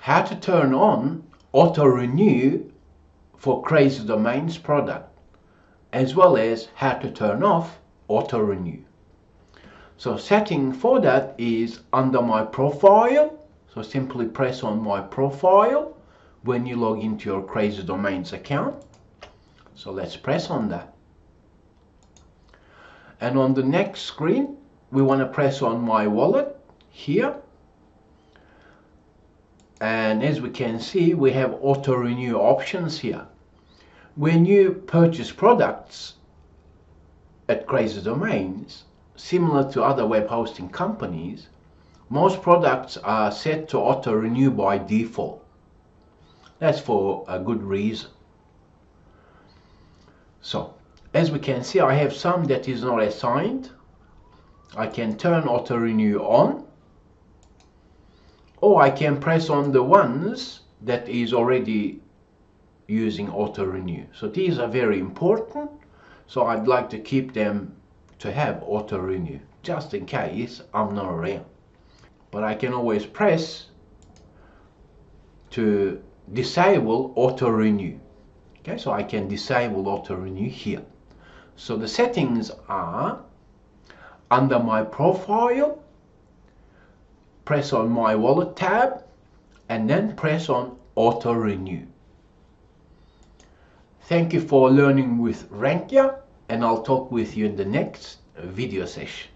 how to turn on auto renew for Crazy Domains product, as well as how to turn off auto renew. So setting for that is under my profile. So simply press on my profile when you log into your Crazy Domains account. So let's press on that. And on the next screen, we want to press on my wallet here. And as we can see, we have auto renew options here. When you purchase products at Crazy Domains, similar to other web hosting companies, most products are set to auto renew by default. That's for a good reason. So as we can see, I have some that is not assigned. I can turn auto renew on, or I can press on the ones that is already using auto renew. So these are very important. So I'd like to keep them to have auto renew just in case I'm not around. But I can always press to disable auto renew. Okay, so I can disable auto renew here. So the settings are under my profile, press on my wallet tab, and then press on auto renew. Thank you for learning with Rankia, and I'll talk with you in the next video session.